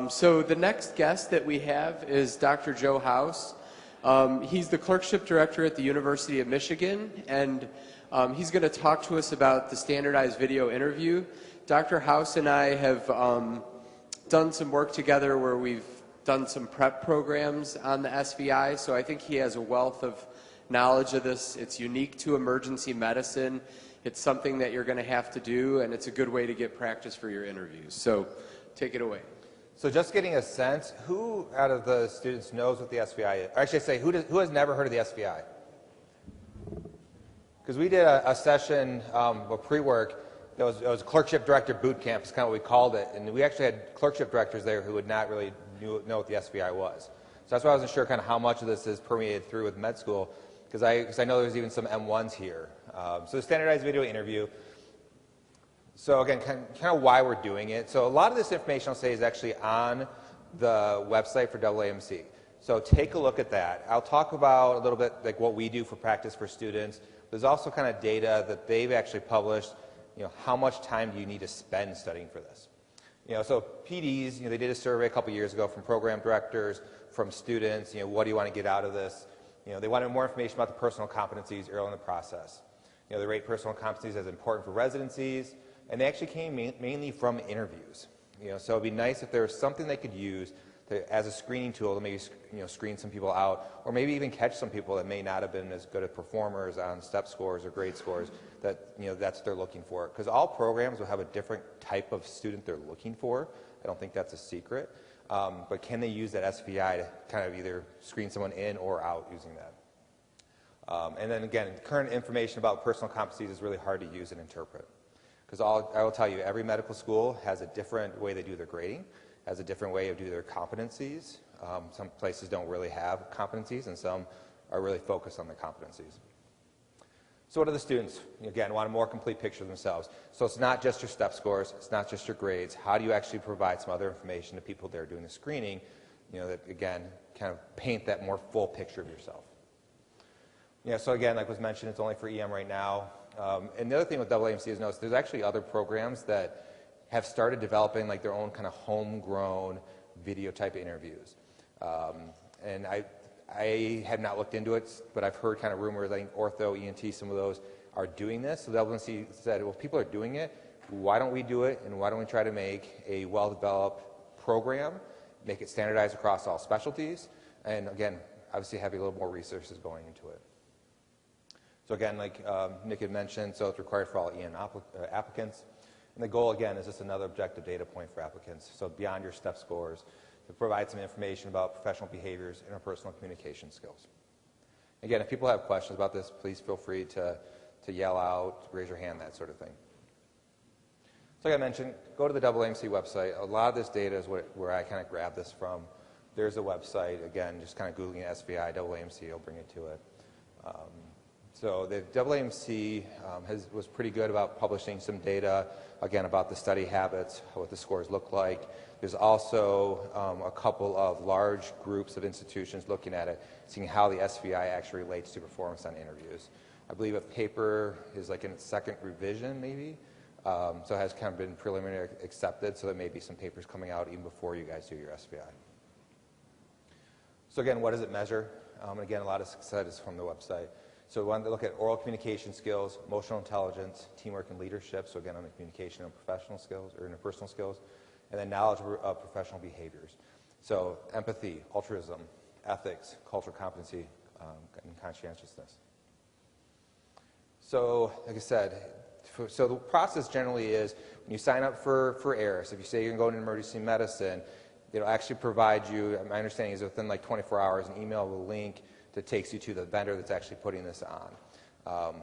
So the next guest that we have is Dr. Joe House. He's the clerkship director at the University of Michigan, and he's going to talk to us about the standardized video interview. Dr. House and I have done some work together where we've done some prep programs on the SVI, so I think he has a wealth of knowledge of this. It's unique to emergency medicine. It's something that you're going to have to do, and it's a good way to get practice for your interviews. So take it away. So just getting a sense, who out of the students knows what the SVI is? Or I should say, who has never heard of the SVI? Because we did a session, a pre-work, it was clerkship director boot camp, is kind of what we called it, and we actually had clerkship directors there who would not really know what the SVI was. So that's why I wasn't sure kind of how much of this is permeated through with med school, because I know there's even some M1s here. So the standardized video interview. So again, kind of why we're doing it. So a lot of this information I'll say is actually on the website for AAMC. So take a look at that. I'll talk about a little bit like what we do for practice for students. There's also kind of data that they've actually published. How much time do you need to spend studying for this? So PDs, they did a survey a couple years ago from program directors, from students. What do you want to get out of this? They wanted more information about the personal competencies early in the process. They rate personal competencies as important for residencies, and they actually came mainly from interviews. So it'd be nice if there was something they could use as a screening tool to maybe screen some people out, or maybe even catch some people that may not have been as good at performers on step scores or grade scores. That's what they're looking for. Because all programs will have a different type of student they're looking for. I don't think that's a secret. But can they use that SVI to kind of either screen someone in or out using that? And then again, current information about personal competencies is really hard to use and interpret. Because I will tell you, every medical school has a different way they do their grading, has a different way of doing their competencies. Some places don't really have competencies, and some are really focused on the competencies. So what do the students, again, want a more complete picture of themselves? So it's not just your step scores, it's not just your grades. How do you actually provide some other information to people that are doing the screening, that, again, kind of paint that more full picture of yourself? So again, like was mentioned, it's only for EM right now. And the other thing with AAMC is notice there's actually other programs that have started developing like their own kind of homegrown video type of interviews. And I have not looked into it, but I've heard kind of rumors. I think ortho, ENT, some of those are doing this. So the AAMC said, well, if people are doing it, why don't we do it? And why don't we try to make a well-developed program, make it standardized across all specialties, and again, obviously having a little more resources going into it. So again, like Nick had mentioned, so it's required for all EN applicants. And the goal, again, is just another objective data point for applicants. So beyond your step scores, to provide some information about professional behaviors, interpersonal communication skills. Again, if people have questions about this, please feel free to yell out, raise your hand, that sort of thing. So like I mentioned, go to the AAMC website. A lot of this data is where I kind of grabbed this from. There's a website, again, just kind of Googling SVI, AAMC, it'll bring it to it. So the AAMC was pretty good about publishing some data, again, about the study habits, what the scores look like. There's also a couple of large groups of institutions looking at it, seeing how the SVI actually relates to performance on interviews. I believe a paper is like in its second revision, maybe. So it has kind of been preliminarily accepted, so there may be some papers coming out even before you guys do your SVI. So again, what does it measure? And again, a lot of success is from the website. So we wanted to look at oral communication skills, emotional intelligence, teamwork and leadership, so again on the communication and professional skills or interpersonal skills, and then knowledge of professional behaviors. So empathy, altruism, ethics, cultural competency, and conscientiousness. So like I said, so the process generally is when you sign up for ARIS, if you say you're going to go into emergency medicine, it'll actually provide you, my understanding is within like 24 hours, an email with a link that takes you to the vendor that's actually putting this on.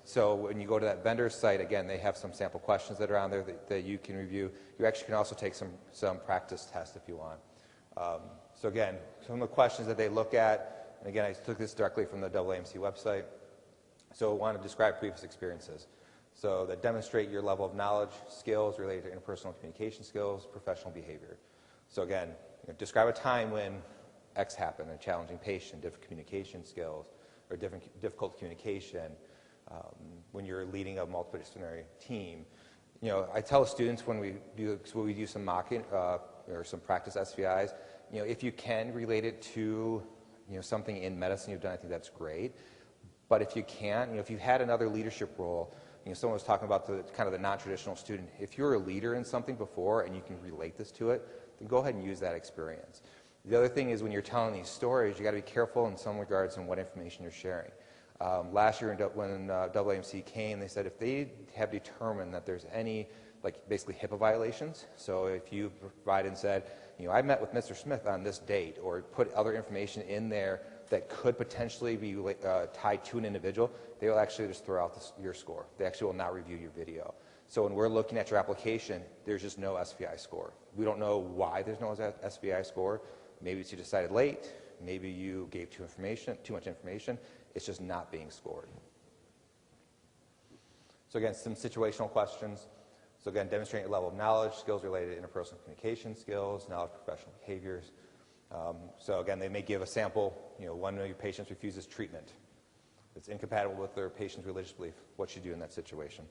So when you go to that vendor site, again, they have some sample questions that are on there that you can review. You actually can also take some practice tests if you want. So again, some of the questions that they look at, and again, I took this directly from the AAMC website. So I want to describe previous experiences. So that demonstrate your level of knowledge, skills related to interpersonal communication skills, professional behavior. So again, describe a time when X happened, a challenging patient, different communication skills, or difficult communication, when you're leading a multidisciplinary team. I tell students when we do some mock or some practice SVIs. If you can relate it to something in medicine you've done, I think that's great. But if you can't, if you've had another leadership role, someone was talking about the kind of the non-traditional student. If you're a leader in something before and you can relate this to it, then go ahead and use that experience. The other thing is when you're telling these stories, you got to be careful in some regards in what information you're sharing. Last year when AAMC came, they said if they have determined that there's any basically HIPAA violations, so if you provide and said, I met with Mr. Smith on this date, or put other information in there that could potentially be tied to an individual, they will actually just throw out your score. They actually will not review your video. So when we're looking at your application, there's just no SVI score. We don't know why there's no SVI score. Maybe it's you decided late. Maybe you gave too much information. It's just not being scored. So again, some situational questions. So again, demonstrating a level of knowledge, skills related to interpersonal communication skills, knowledge of professional behaviors. So again, they may give a sample. One of your patients refuses treatment. It's incompatible with their patient's religious belief. What should you do in that situation?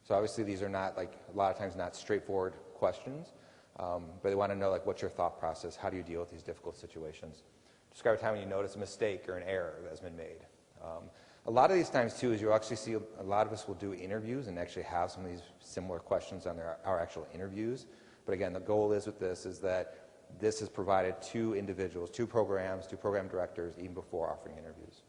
So obviously these are not, a lot of times not straightforward questions, but they want to know, what's your thought process? How do you deal with these difficult situations? Describe a time when you notice a mistake or an error that has been made. A lot of these times, too, is you'll actually see a lot of us will do interviews and actually have some of these similar questions on our actual interviews. But again, the goal is with this is that this is provided to individuals, to programs, to program directors, even before offering interviews.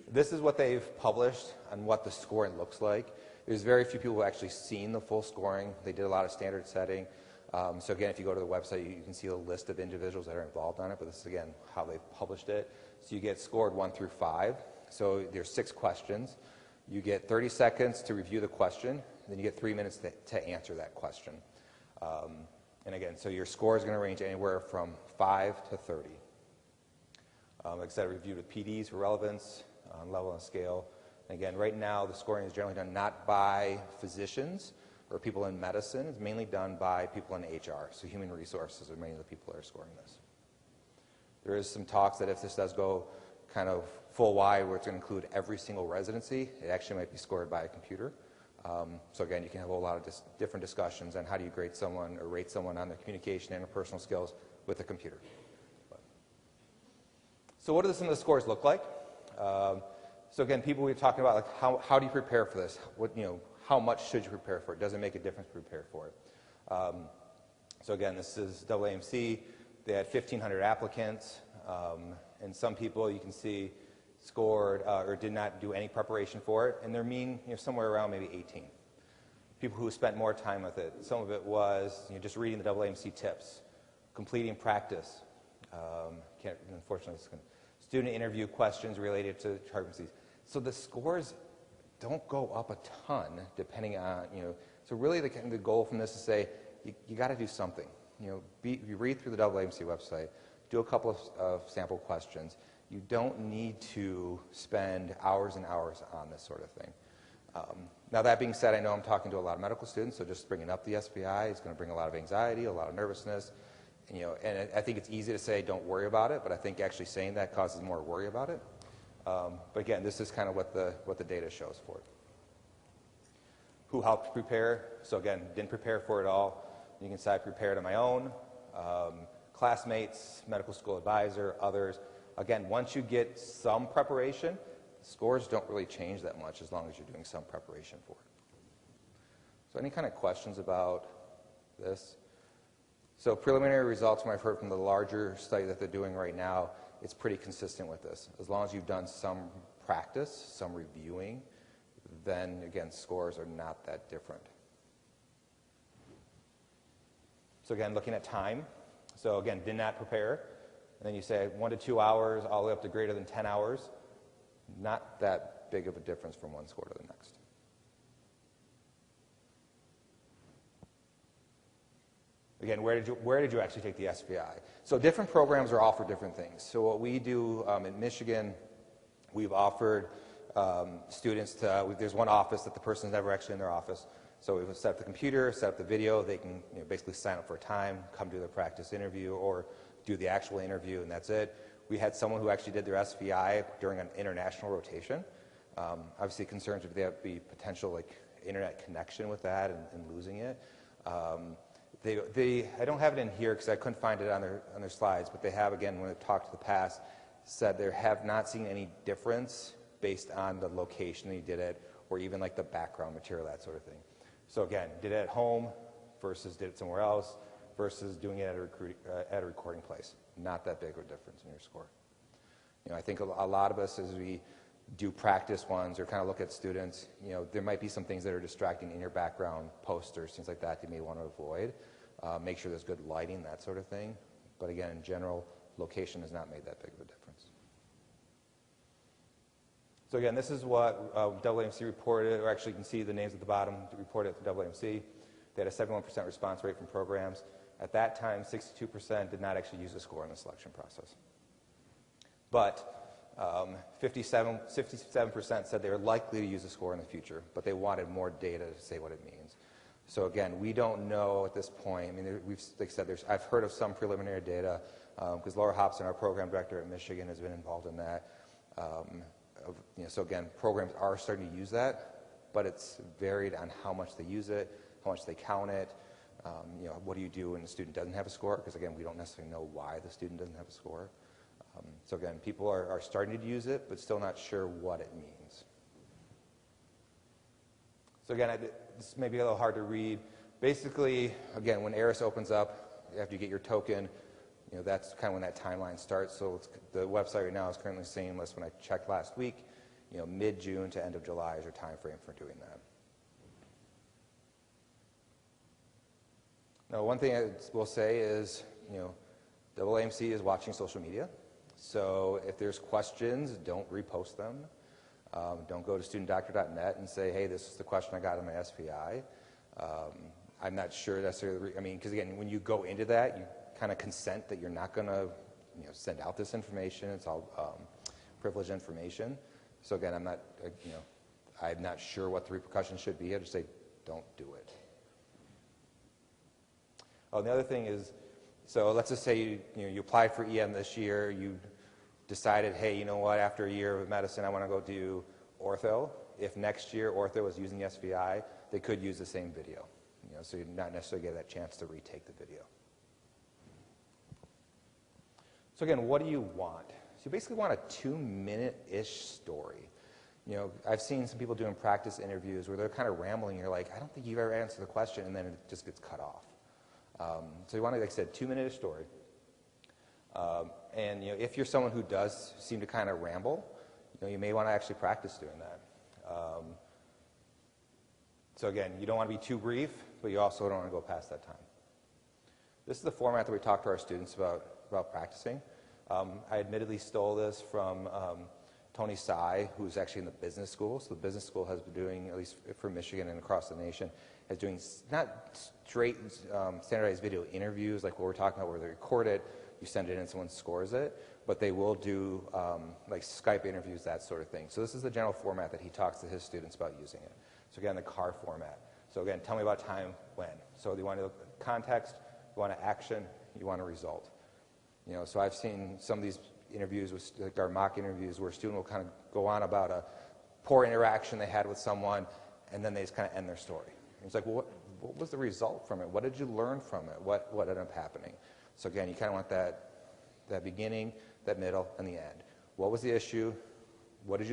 This is what they've published on what the scoring looks like. There's very few people who have actually seen the full scoring. They did a lot of standard setting. So again, if you go to the website, you can see a list of individuals that are involved on it, but this is, again, how they've published it. So you get scored 1 through 5. So there's 6 questions. You get 30 seconds to review the question, and then you get 3 minutes to answer that question. And again, so your score is going to range anywhere from 5 to 30. Like I said, reviewed with PDs for relevance, level and scale. And again, right now, the scoring is generally done not by physicians or people in medicine. It's mainly done by people in HR, so human resources are mainly the people that are scoring this. There is some talks that if this does go kind of full wide, where it's going to include every single residency, it actually might be scored by a computer. So again, you can have a lot of different discussions on how do you grade someone or rate someone on their communication and interpersonal skills with a computer. So what do some of the scores look like? So again, people we're talking about, how do you prepare for this? How much should you prepare for it? Does it make a difference to prepare for it? So again, this is AAMC. They had 1,500 applicants, and some people you can see scored or did not do any preparation for it, and their mean somewhere around maybe 18. People who spent more time with it, some of it was just reading the AAMC tips, completing practice, unfortunately, student interview questions related to frequencies. So the scores don't go up a ton depending on, so really the goal from this is to say, you got to do something. You read through the AAMC website, do a couple of sample questions. You don't need to spend hours and hours on this sort of thing. Now that being said, I know I'm talking to a lot of medical students, so just bringing up the SVI is going to bring a lot of anxiety, a lot of nervousness. And I think it's easy to say don't worry about it, but I think actually saying that causes more worry about it. But again, this is kind of what the data shows for it. Who helped prepare? So again, didn't prepare for it all. You can say I prepared on my own. Classmates, medical school advisor, others. Again, once you get some preparation, scores don't really change that much as long as you're doing some preparation for it. So any kind of questions about this? So preliminary results, when I've heard from the larger study that they're doing right now, it's pretty consistent with this. As long as you've done some practice, some reviewing, then again, scores are not that different. So again, looking at time. So again, did not prepare. And then you say 1 to 2 hours, all the way up to greater than 10 hours. Not that big of a difference from one score to the next. Again, where did you actually take the SVI? So different programs are offered different things. So what we do in Michigan, we've offered students to, there's one office that the person's never actually in their office. So we've set up the computer, set up the video. They can basically sign up for a time, come do their practice interview, or do the actual interview, and that's it. We had someone who actually did their SVI during an international rotation. Obviously concerns if there be potential internet connection with that and losing it. I don't have it in here because I couldn't find it on their slides, but they have, again, when they talked to the past, said they have not seen any difference based on the location they did it, or even like the background material, that sort of thing. So again, did it at home versus did it somewhere else versus doing it at a recording place. Not that big of a difference in your score. I think a lot of us, as we do practice ones or kind of look at students, there might be some things that are distracting in your background, posters, things like that you may want to avoid. Make sure there's good lighting, that sort of thing. But again, in general, location has not made that big of a difference. So again, this is what AAMC reported, or actually you can see the names at the bottom reported at the AAMC. They had a 71% response rate from programs. At that time, 62% did not actually use a score in the selection process. But 57% said they were likely to use a score in the future, but they wanted more data to say what it means. So again, we don't know at this point. I mean, like I said, I've heard of some preliminary data because Laura Hobson, our program director at Michigan, has been involved in that. So again, programs are starting to use that, but it's varied on how much they use it, how much they count it. What do you do when the student doesn't have a score? Because again, we don't necessarily know why the student doesn't have a score. So again, people are starting to use it, but still not sure what it means. So again, this may be a little hard to read. Basically, again, when ARIS opens up, after you get your token, that's kind of when that timeline starts. So the website right now is currently saying, unless when I checked last week, mid-June to end of July is your time frame for doing that. Now, one thing I will say is, AAMC is watching social media. So if there's questions, don't repost them. Don't go to studentdoctor.net and say, hey, this is the question I got on my SVI. I'm not sure necessarily, because again, when you go into that, you kind of consent that you're not going to send out this information. It's all privileged information. So again, I'm not sure what the repercussions should be. I just say, don't do it. Oh, the other thing is, so let's just say you applied for EM this year, you decided, hey, you know what, after a year of medicine, I want to go do ortho. If next year ortho was using SVI, they could use the same video. So you're not necessarily get that chance to retake the video. So again, what do you want? So you basically want a 2-minute-ish story. I've seen some people doing practice interviews where they're kind of rambling. You're like, I don't think you've ever answered the question, and then it just gets cut off. So you want to, like I said, 2-minute story. And if you're someone who does seem to kind of ramble, you may want to actually practice doing that. So again, you don't want to be too brief, but you also don't want to go past that time. This is the format that we talk to our students about practicing. I admittedly stole this from Tony Tsai, who's actually in the business school. So the business school has been doing, at least for Michigan and across the nation, is doing not straight standardized video interviews like what we're talking about where they record it, you send it in and someone scores it, but they will do like Skype interviews, that sort of thing. So this is the general format that he talks to his students about using it. So again, the CAR format. So again, tell me about time when. So you want to look at context, you want an action, you want a result. So I've seen some of these interviews, like our mock interviews, where a student will kind of go on about a poor interaction they had with someone, and then they just kind of end their story. And it's like, well, what was the result from it? What did you learn from it? What ended up happening? So again, you kind of want that beginning, that middle, and the end. What was the issue? What did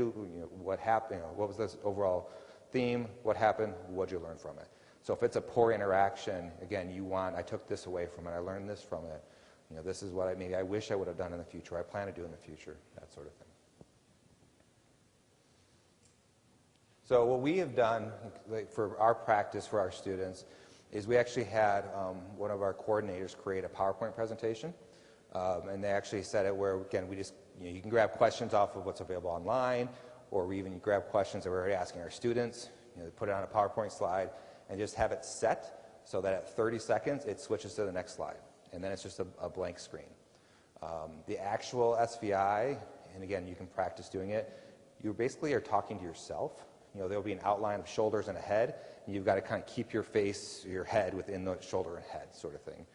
what happened? What was this overall theme? What happened? What did you learn from it? So if it's a poor interaction, again, I took this away from it. I learned this from it. This is what I wish I would have done in the future. I plan to do in the future, that sort of thing. So what we have done for our practice for our students is we actually had one of our coordinators create a PowerPoint presentation. And they actually said it where, again, we just, you can grab questions off of what's available online, or we even grab questions that we're already asking our students, put it on a PowerPoint slide, and just have it set so that at 30 seconds, it switches to the next slide. And then it's just a blank screen. The actual SVI, and again, you can practice doing it, you basically are talking to yourself. There'll be an outline of shoulders and a head, and you've got to kind of keep your face, your head within the shoulder and head sort of thing.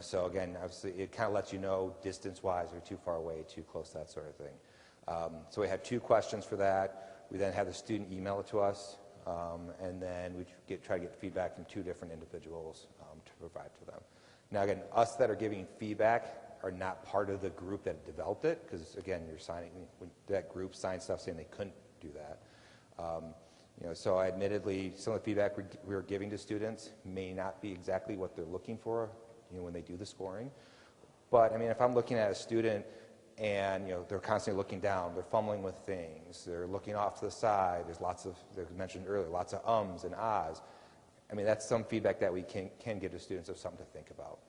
So again, obviously, it kind of lets you know distance-wise, are you too far away, too close, that sort of thing. So we had 2 questions for that. We then had the student email it to us, and then we try to get feedback from 2 different individuals provide to them. Now again, us that are giving feedback are not part of the group that developed it, because again, you're signing, when that group signed stuff saying they couldn't do that. So admittedly, some of the feedback we were giving to students may not be exactly what they're looking for, when they do the scoring. But I mean, if I'm looking at a student and they're constantly looking down, they're fumbling with things, they're looking off to the side, there's lots of, as I mentioned earlier, lots of ums and ahs. I mean, that's some feedback that we can give to students of something to think about.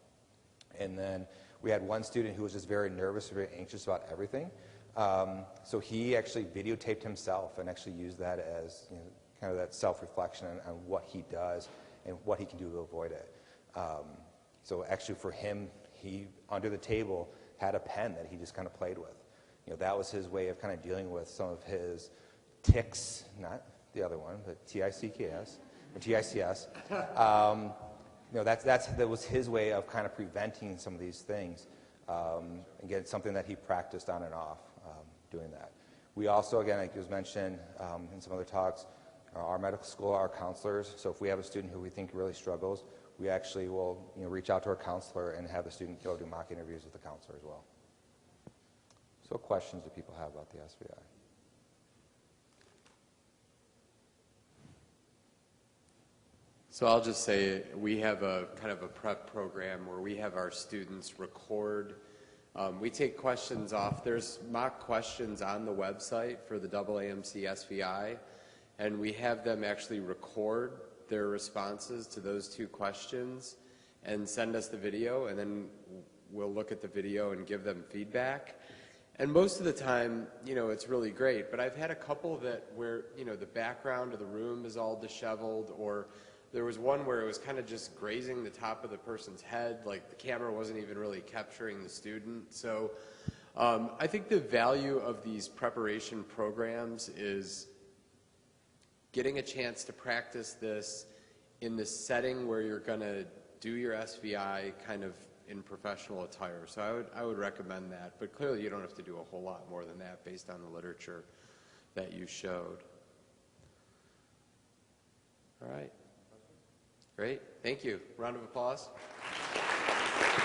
And then we had one student who was just very nervous, very anxious about everything. So he actually videotaped himself and actually used that as kind of that self-reflection on what he does and what he can do to avoid it. So actually for him, he, under the table, had a pen that he just kind of played with. That was his way of kind of dealing with some of his tics, not the other one, but T-I-C-K-S, or T-I-C-S. That was his way of kind of preventing some of these things. Again, something that he practiced on and off doing that. We also, again, like it was mentioned in some other talks, our medical school, our counselors, so if we have a student who we think really struggles, we actually will reach out to our counselor and have the student go do mock interviews with the counselor as well. So what questions do people have about the SVI? So I'll just say we have a kind of a prep program where we have our students record. We take questions off. There's mock questions on the website for the AAMC SVI, and we have them actually record their responses to those two questions and send us the video, and then we'll look at the video and give them feedback. And most of the time, it's really great, but I've had a couple that where, the background of the room is all disheveled, or there was one where it was kind of just grazing the top of the person's head, like the camera wasn't even really capturing the student. So I think the value of these preparation programs is getting a chance to practice this in the setting where you're going to do your SVI kind of in professional attire. So I would recommend that, but clearly you don't have to do a whole lot more than that based on the literature that you showed. All right. Great. Thank you. Round of applause.